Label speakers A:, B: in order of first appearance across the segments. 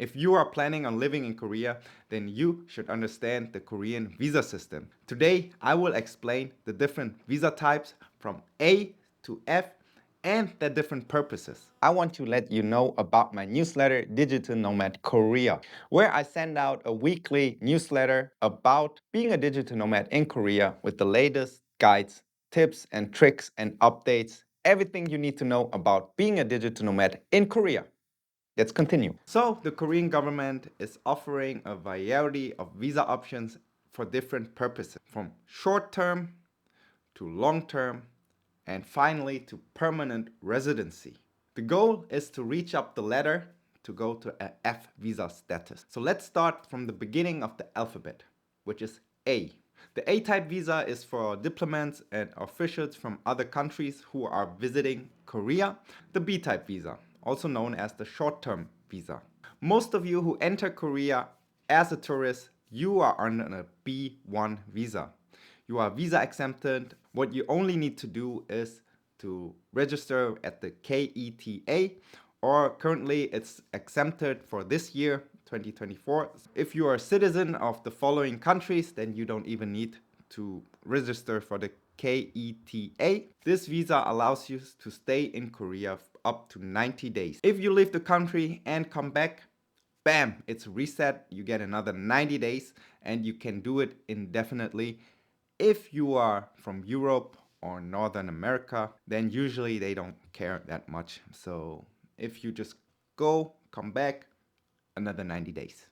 A: If you are planning on living in Korea, then you should understand the Korean visa system. Today, I will explain the different visa types from A to F and their different purposes. I want to let you know about my newsletter, Digital Nomad Korea, where I send out a weekly newsletter about being a digital nomad in Korea with the latest guides, tips and tricks and updates, everything you need to know about being a digital nomad in Korea. Let's continue. So, the Korean government is offering a variety of visa options for different purposes, from short term to long term, and finally to permanent residency. The goal is to reach up the ladder to go to a F visa status. So let's start from the beginning of the alphabet, which is A. The A-type visa is for diplomats and officials from other countries who are visiting Korea. The B-type visa, also known as the short-term visa. Most of you who enter Korea as a tourist, you are on a B1 visa. You are visa exempted. What you only need to do is to register at the KETA, or currently it's exempted for this year, 2024. If you are a citizen of the following countries, then you don't even need to register for the KETA. This visa allows you to stay in Korea up to 90 days. If you leave the country and come back, bam, it's reset. You get another 90 days and you can do it indefinitely. If you are from Europe or Northern America, then usually they don't care that much. So if you just go, come back, another 90 days.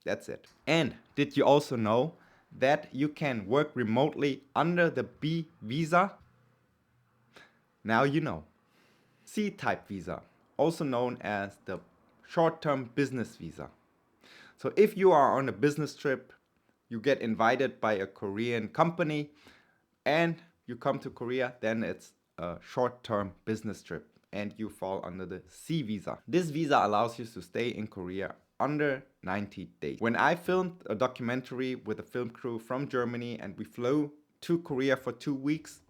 A: That's it. And did you also know that you can work remotely under the B visa? Now you know. C-type visa, also known as the short-term business visa. So if you are on a business trip, you get invited by a Korean company and you come to Korea, then it's a short-term business trip and you fall under the C visa. This visa allows you to stay in Korea under 90 days. When I filmed a documentary with a film crew from Germany and we flew to Korea for 2 weeks,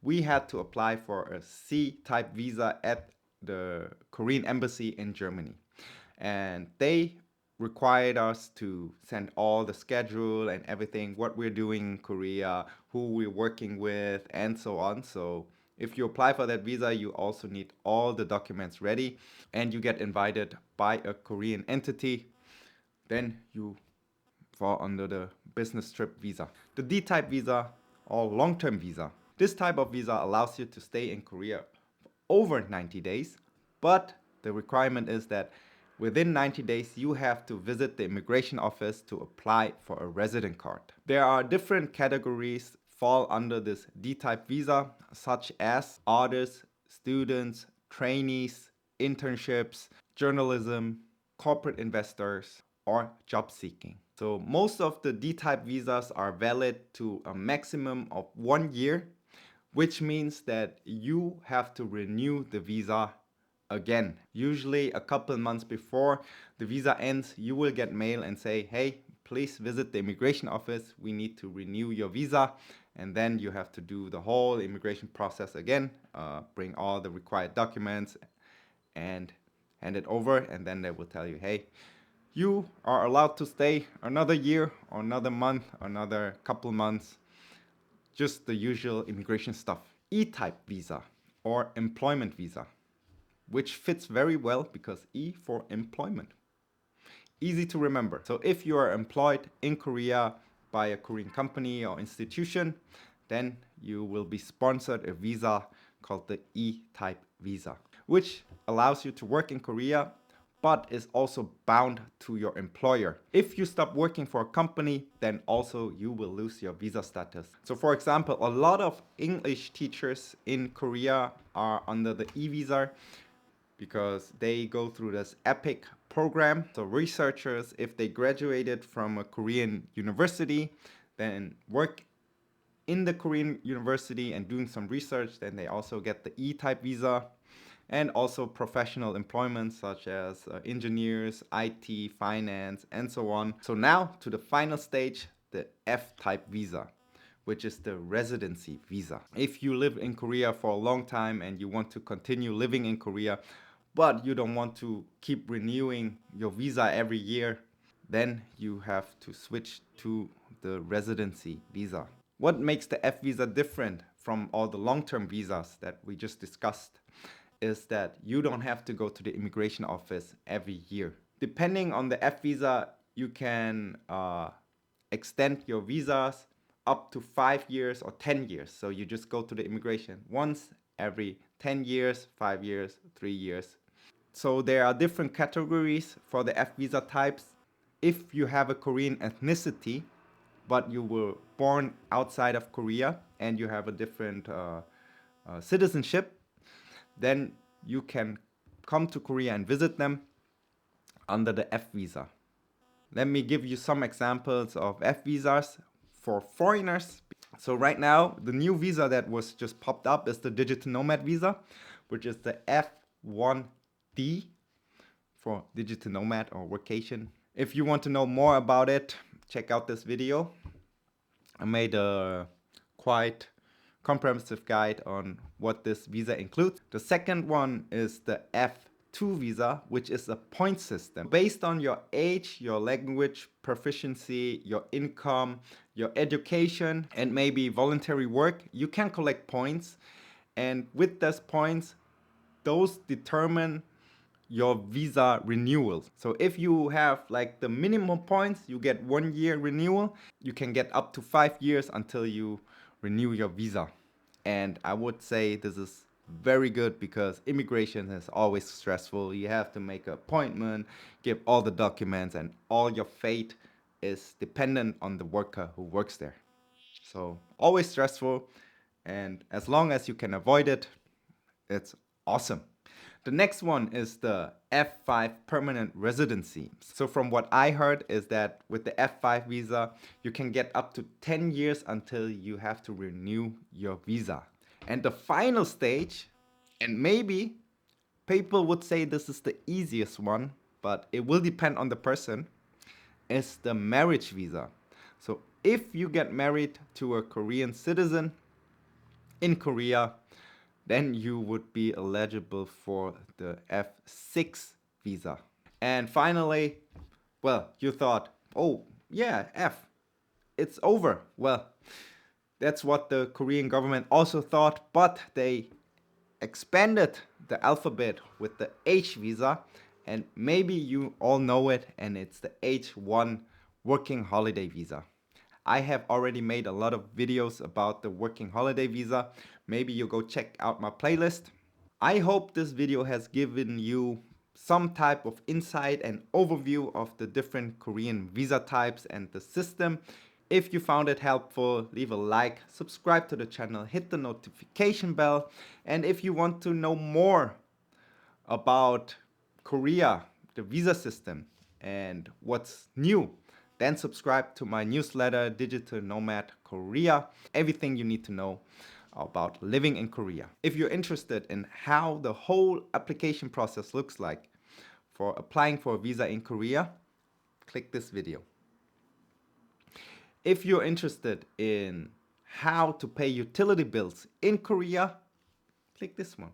A: we had to apply for a C-type visa at the Korean embassy in Germany. And they required us to send all the schedule and everything, what we're doing in Korea, who we're working with, and so on. So if you apply for that visa, you also need all the documents ready and you get invited by a Korean entity. Then you fall under the business trip visa. The D-type visa or long-term visa. This type of visa allows you to stay in Korea for over 90 days, but the requirement is that within 90 days you have to visit the immigration office to apply for a resident card. There are different categories fall under this D-type visa, such as artists, students, trainees, internships, journalism, corporate investors, or job seeking. So most of the D-type visas are valid to a maximum of 1 year, which means that you have to renew the visa again. Usually a couple months before the visa ends, you will get mail and say, hey, please visit the immigration office. We need to renew your visa. And then you have to do the whole immigration process again, bring all the required documents and hand it over. And then they will tell you, hey, you are allowed to stay another year or another month, another couple months, just the usual immigration stuff. E-type visa or employment visa, which fits very well because E for employment. Easy to remember. So if you are employed in Korea by a Korean company or institution, then you will be sponsored a visa called the E-type visa, which allows you to work in Korea but is also bound to your employer. If you stop working for a company, then also you will lose your visa status. So for example, a lot of English teachers in Korea are under the E-visa because they go through this EPIC program. So researchers, if they graduated from a Korean university, then work in the Korean university and doing some research, then they also get the E-type visa. And also professional employment such as engineers, IT, finance, and so on. So now to the final stage, the F-type visa, which is the residency visa. If you live in Korea for a long time and you want to continue living in Korea, but you don't want to keep renewing your visa every year, then you have to switch to the residency visa. What makes the F visa different from all the long-term visas that we just discussed is that you don't have to go to the immigration office every year. Depending on the F visa, you can extend your visas up to 5 years or 10 years. So you just go to the immigration once every 10 years, 5 years, 3 years. So there are different categories for the F visa types. If you have a Korean ethnicity, but you were born outside of Korea and you have a different citizenship, then you can come to Korea and visit them under the F visa. Let me give you some examples of F visas for foreigners. So right now, the new visa that was just popped up is the Digital Nomad Visa, which is the F1D for Digital Nomad or Vacation. If you want to know more about it, check out this video. I made a quite comprehensive guide on what this visa includes. The second one is the F2 visa, which is a point system. Based on your age, your language proficiency, your income, your education, and maybe voluntary work, you can collect points. And with those points, those determine your visa renewals. So if you have like the minimum points, you get 1 year renewal. You can get up to 5 years until you renew your visa. And I would say this is very good because immigration is always stressful. You have to make an appointment, give all the documents, and all your fate is dependent on the worker who works there. So always stressful, and as long as you can avoid it, it's awesome. The next one is the F5 permanent residency. So from what I heard is that with the F5 visa, you can get up to 10 years until you have to renew your visa. And the final stage, and maybe people would say this is the easiest one, but it will depend on the person, is the marriage visa. So if you get married to a Korean citizen in Korea, then you would be eligible for the F6 visa. And finally, well, you thought, oh yeah, F, it's over. Well, that's what the Korean government also thought, but they expanded the alphabet with the H visa, and maybe you all know it, and it's the H1 working holiday visa. I have already made a lot of videos about the working holiday visa. Maybe you go check out my playlist. I hope this video has given you some type of insight and overview of the different Korean visa types and the system. If you found it helpful, leave a like, subscribe to the channel, hit the notification bell, and if you want to know more about Korea, the visa system, and what's new, then subscribe to my newsletter, Digital Nomad Korea. Everything you need to know about living in Korea. If you're interested in how the whole application process looks like for applying for a visa in Korea, click this video. If you're interested in how to pay utility bills in Korea, click this one.